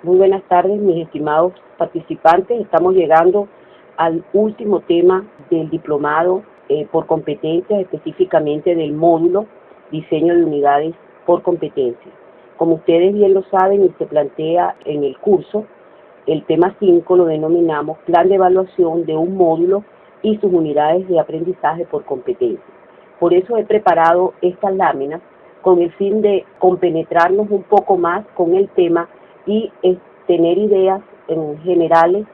Muy buenas tardes, mis estimados participantes. Estamos llegando al último tema del diplomado por competencias, específicamente del módulo Diseño de Unidades por Competencia. Como ustedes bien lo saben y se plantea en el curso, el tema 5 lo denominamos Plan de Evaluación de un módulo y sus unidades de aprendizaje por competencia. Por eso he preparado estas láminas con el fin de compenetrarnos un poco más con el tema y tener ideas en generales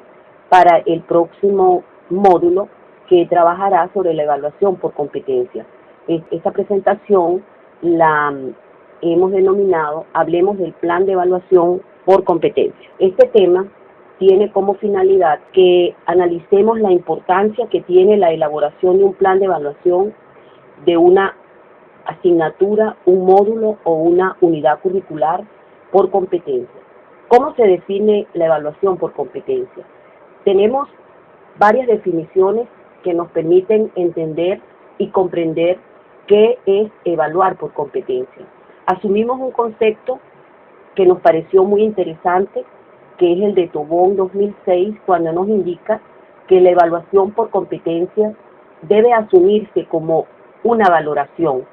para el próximo módulo que trabajará sobre la evaluación por competencia. Esta presentación la hemos denominado Hablemos del Plan de Evaluación por Competencia. Este tema tiene como finalidad que analicemos la importancia que tiene la elaboración de un plan de evaluación de una asignatura, un módulo o una unidad curricular por competencia. ¿Cómo se define la evaluación por competencia? Tenemos varias definiciones que nos permiten entender y comprender qué es evaluar por competencia. Asumimos un concepto que nos pareció muy interesante, que es el de Tobón 2006, cuando nos indica que la evaluación por competencia debe asumirse como una valoración,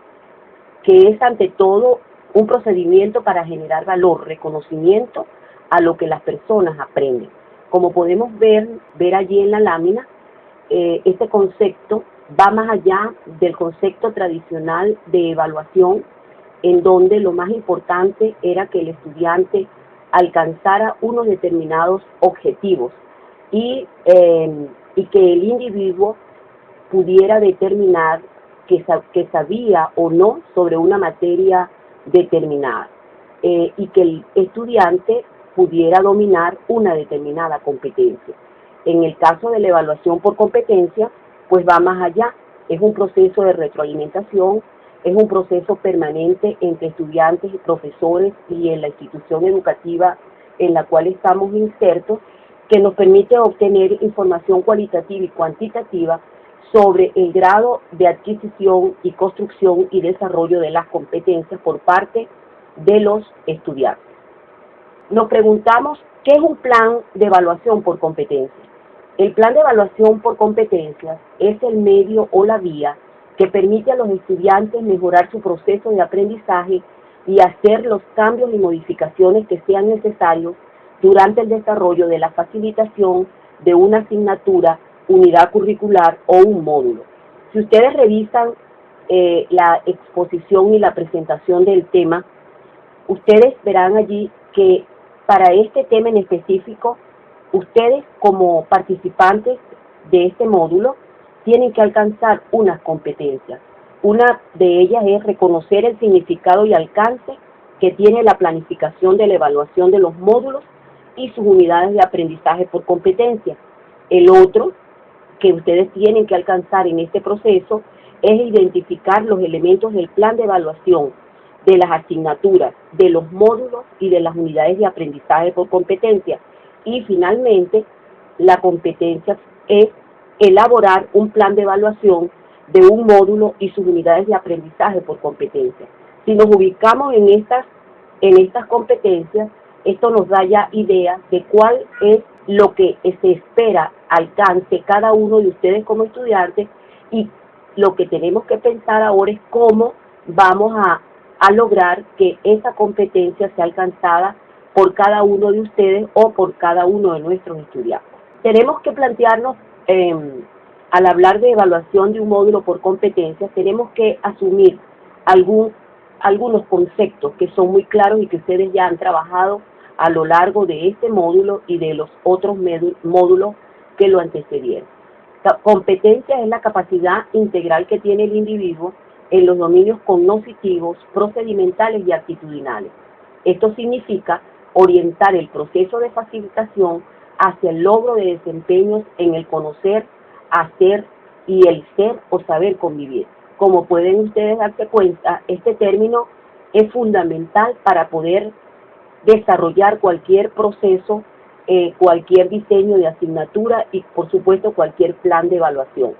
que es ante todo un procedimiento para generar valor, reconocimiento a lo que las personas aprenden. Como podemos ver allí en la lámina, este concepto va más allá del concepto tradicional de evaluación, en donde lo más importante era que el estudiante alcanzara unos determinados objetivos y que el individuo pudiera determinar que sabía o no sobre una materia determinada y que el estudiante pudiera dominar una determinada competencia. En el caso de la evaluación por competencia, pues va más allá. Es un proceso de retroalimentación, es un proceso permanente entre estudiantes y profesores y en la institución educativa en la cual estamos insertos, que nos permite obtener información cualitativa y cuantitativa sobre el grado de adquisición y construcción y desarrollo de las competencias por parte de los estudiantes. Nos preguntamos, ¿qué es un plan de evaluación por competencia? El plan de evaluación por competencias es el medio o la vía que permite a los estudiantes mejorar su proceso de aprendizaje y hacer los cambios y modificaciones que sean necesarios durante el desarrollo de la facilitación de una asignatura, unidad curricular o un módulo. Si ustedes revisan la exposición y la presentación del tema, ustedes verán allí que para este tema en específico, ustedes como participantes de este módulo tienen que alcanzar unas competencias. Una de ellas es reconocer el significado y alcance que tiene la planificación de la evaluación de los módulos y sus unidades de aprendizaje por competencia. El otro que ustedes tienen que alcanzar en este proceso es identificar los elementos del plan de evaluación de las asignaturas, de los módulos y de las unidades de aprendizaje por competencia. Y finalmente, la competencia es elaborar un plan de evaluación de un módulo y sus unidades de aprendizaje por competencia. Si nos ubicamos en estas competencias, esto nos da ya idea de cuál es lo que se espera alcance cada uno de ustedes como estudiantes, y lo que tenemos que pensar ahora es cómo vamos a lograr que esa competencia sea alcanzada por cada uno de ustedes o por cada uno de nuestros estudiantes. Tenemos que plantearnos, al hablar de evaluación de un módulo por competencias, tenemos que asumir algunos conceptos que son muy claros y que ustedes ya han trabajado a lo largo de este módulo y de los otros módulos que lo antecedieron. Competencia es la capacidad integral que tiene el individuo en los dominios cognitivos, procedimentales y actitudinales. Esto significa orientar el proceso de facilitación hacia el logro de desempeños en el conocer, hacer y el ser o saber convivir. Como pueden ustedes darse cuenta, este término es fundamental para poder desarrollar cualquier proceso, cualquier diseño de asignatura y, por supuesto, cualquier plan de evaluación.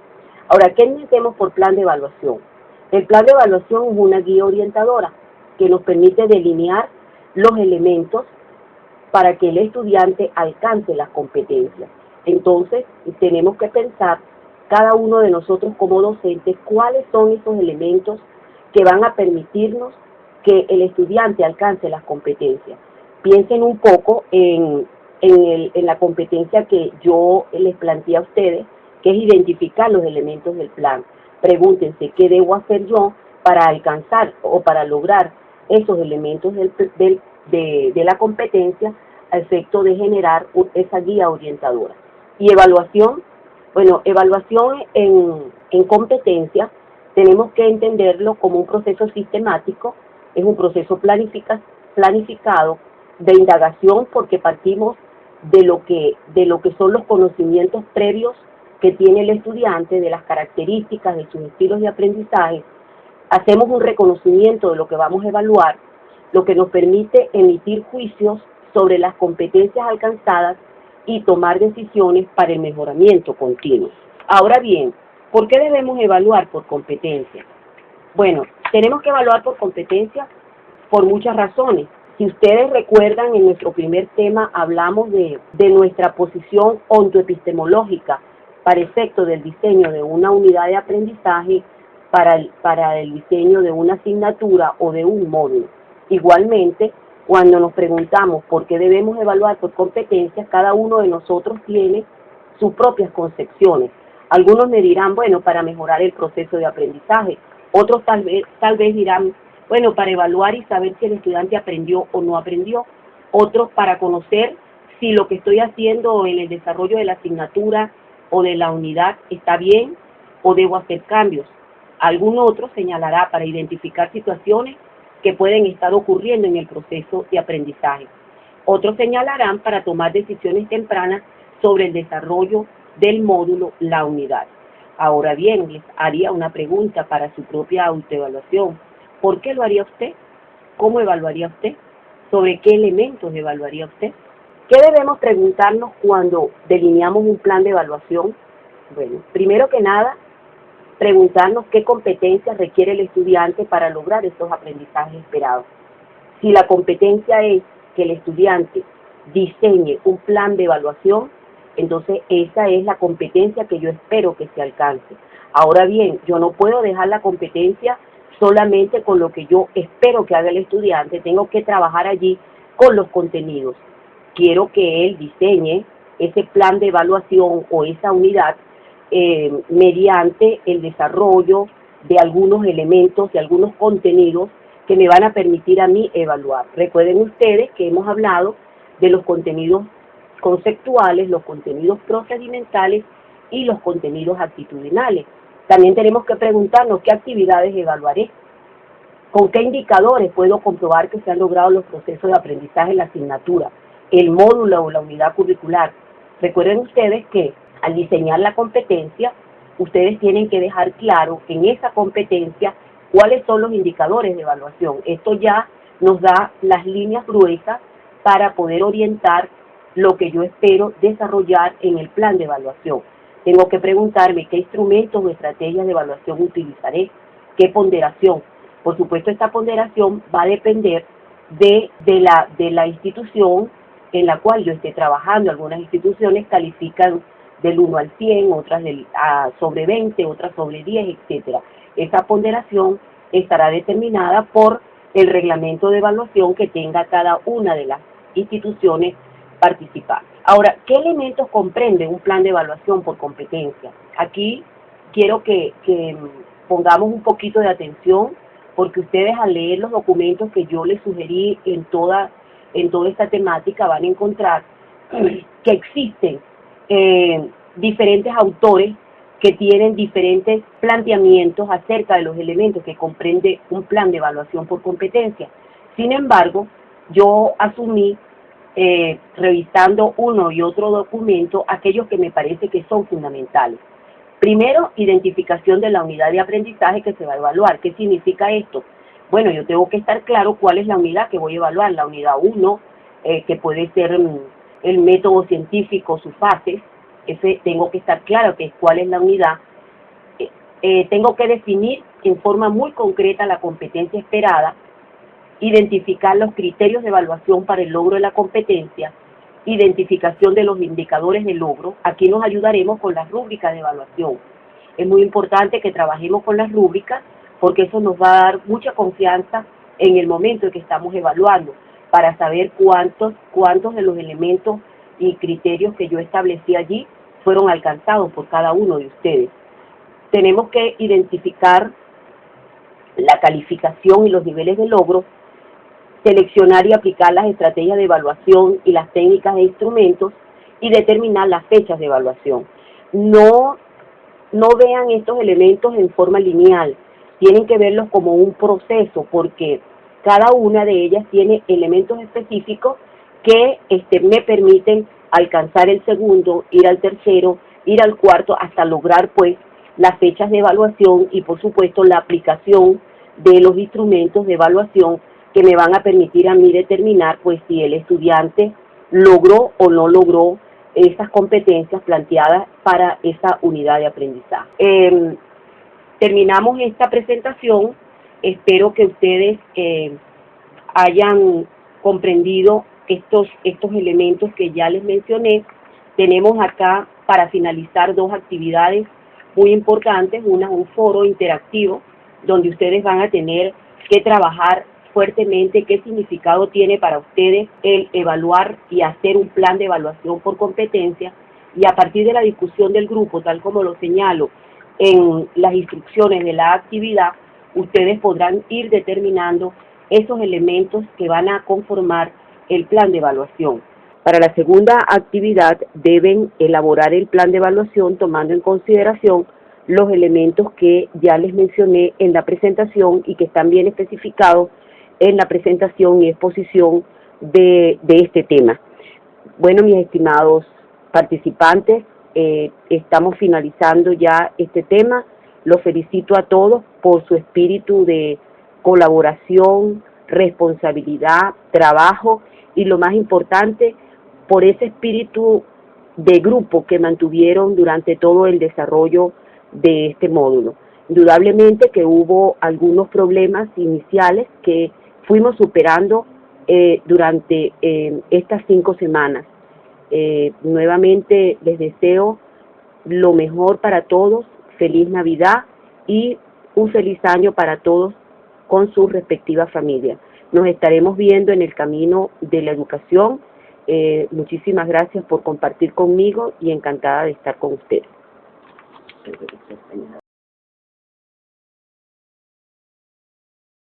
Ahora, ¿qué entendemos por plan de evaluación? El plan de evaluación es una guía orientadora que nos permite delinear los elementos para que el estudiante alcance las competencias. Entonces, tenemos que pensar cada uno de nosotros como docentes cuáles son esos elementos que van a permitirnos que el estudiante alcance las competencias. Piensen un poco en la competencia que yo les planteé a ustedes, que es identificar los elementos del plan. Pregúntense qué debo hacer yo para alcanzar o para lograr esos elementos de la competencia a efecto de generar esa guía orientadora. Y evaluación, bueno, evaluación en competencia tenemos que entenderlo como un proceso sistemático, es un proceso planificado de indagación porque partimos de lo que son los conocimientos previos que tiene el estudiante, de las características de sus estilos de aprendizaje. Hacemos un reconocimiento de lo que vamos a evaluar, lo que nos permite emitir juicios sobre las competencias alcanzadas y tomar decisiones para el mejoramiento continuo. Ahora bien, ¿por qué debemos evaluar por competencia? Bueno, tenemos que evaluar por competencia por muchas razones. Si ustedes recuerdan, en nuestro primer tema hablamos de nuestra posición ontoepistemológica para efecto del diseño de una unidad de aprendizaje, para el diseño de una asignatura o de un módulo. Igualmente, cuando nos preguntamos por qué debemos evaluar por competencias, cada uno de nosotros tiene sus propias concepciones. Algunos me dirán, bueno, para mejorar el proceso de aprendizaje. Otros tal vez dirán, bueno, para evaluar y saber si el estudiante aprendió o no aprendió. Otros para conocer si lo que estoy haciendo en el desarrollo de la asignatura o de la unidad está bien o debo hacer cambios. Algún otro señalará para identificar situaciones que pueden estar ocurriendo en el proceso de aprendizaje. Otros señalarán para tomar decisiones tempranas sobre el desarrollo del módulo, la unidad. Ahora bien, les haría una pregunta para su propia autoevaluación. ¿Por qué lo haría usted? ¿Cómo evaluaría usted? ¿Sobre qué elementos evaluaría usted? ¿Qué debemos preguntarnos cuando delineamos un plan de evaluación? Bueno, primero que nada, preguntarnos qué competencias requiere el estudiante para lograr esos aprendizajes esperados. Si la competencia es que el estudiante diseñe un plan de evaluación, entonces esa es la competencia que yo espero que se alcance. Ahora bien, yo no puedo dejar la competencia solamente con lo que yo espero que haga el estudiante, tengo que trabajar allí con los contenidos. Quiero que él diseñe ese plan de evaluación o esa unidad mediante el desarrollo de algunos elementos, de algunos contenidos que me van a permitir a mí evaluar. Recuerden ustedes que hemos hablado de los contenidos conceptuales, los contenidos procedimentales y los contenidos actitudinales. También tenemos que preguntarnos qué actividades evaluaré, con qué indicadores puedo comprobar que se han logrado los procesos de aprendizaje en la asignatura, el módulo o la unidad curricular. Recuerden ustedes que al diseñar la competencia, ustedes tienen que dejar claro en esa competencia cuáles son los indicadores de evaluación. Esto ya nos da las líneas gruesas para poder orientar lo que yo espero desarrollar en el plan de evaluación. Tengo que preguntarme qué instrumentos o estrategias de evaluación utilizaré, qué ponderación. Por supuesto, esta ponderación va a depender de la institución en la cual yo esté trabajando. Algunas instituciones califican del 1 al 100, otras sobre 20, otras sobre 10, etc. Esa ponderación estará determinada por el reglamento de evaluación que tenga cada una de las instituciones participantes. Ahora, ¿qué elementos comprende un plan de evaluación por competencia? Aquí quiero que pongamos un poquito de atención, porque ustedes al leer los documentos que yo les sugerí en toda esta temática van a encontrar que existen diferentes autores que tienen diferentes planteamientos acerca de los elementos que comprende un plan de evaluación por competencia. Sin embargo, yo asumí, revisando uno y otro documento, aquellos que me parece que son fundamentales. Primero, identificación de la unidad de aprendizaje que se va a evaluar. ¿Qué significa esto? Bueno, yo tengo que estar claro cuál es la unidad que voy a evaluar. La unidad 1, que puede ser el método científico, sus fases. Tengo que estar claro que cuál es la unidad. Tengo que definir en forma muy concreta la competencia esperada. identificar los criterios de evaluación para el logro de la competencia, identificación de los indicadores de logro. Aquí nos ayudaremos con las rúbricas de evaluación. Es muy importante que trabajemos con las rúbricas porque eso nos va a dar mucha confianza en el momento en que estamos evaluando para saber cuántos de los elementos y criterios que yo establecí allí fueron alcanzados por cada uno de ustedes. Tenemos que identificar la calificación y los niveles de logro, seleccionar y aplicar las estrategias de evaluación y las técnicas e instrumentos y determinar las fechas de evaluación. No vean estos elementos en forma lineal, tienen que verlos como un proceso porque cada una de ellas tiene elementos específicos que me permiten alcanzar el segundo, ir al tercero, ir al cuarto, hasta lograr pues las fechas de evaluación y por supuesto la aplicación de los instrumentos de evaluación que me van a permitir a mí determinar pues si el estudiante logró o no logró esas competencias planteadas para esa unidad de aprendizaje. Terminamos esta presentación. Espero que ustedes hayan comprendido estos elementos que ya les mencioné. Tenemos acá para finalizar dos actividades muy importantes. Una es un foro interactivo donde ustedes van a tener que trabajar fuertemente qué significado tiene para ustedes el evaluar y hacer un plan de evaluación por competencia, y a partir de la discusión del grupo, tal como lo señalo en las instrucciones de la actividad, ustedes podrán ir determinando esos elementos que van a conformar el plan de evaluación. Para la segunda actividad deben elaborar el plan de evaluación tomando en consideración los elementos que ya les mencioné en la presentación y que están bien especificados en la presentación y exposición de este tema. Bueno, mis estimados participantes, estamos finalizando ya este tema. Los felicito a todos por su espíritu de colaboración, responsabilidad, trabajo y lo más importante, por ese espíritu de grupo que mantuvieron durante todo el desarrollo de este módulo. Indudablemente que hubo algunos problemas iniciales que fuimos superando durante estas 5 semanas. Nuevamente les deseo lo mejor para todos, feliz Navidad y un feliz año para todos con sus respectivas familias. Nos estaremos viendo en el camino de la educación. Muchísimas gracias por compartir conmigo y encantada de estar con ustedes.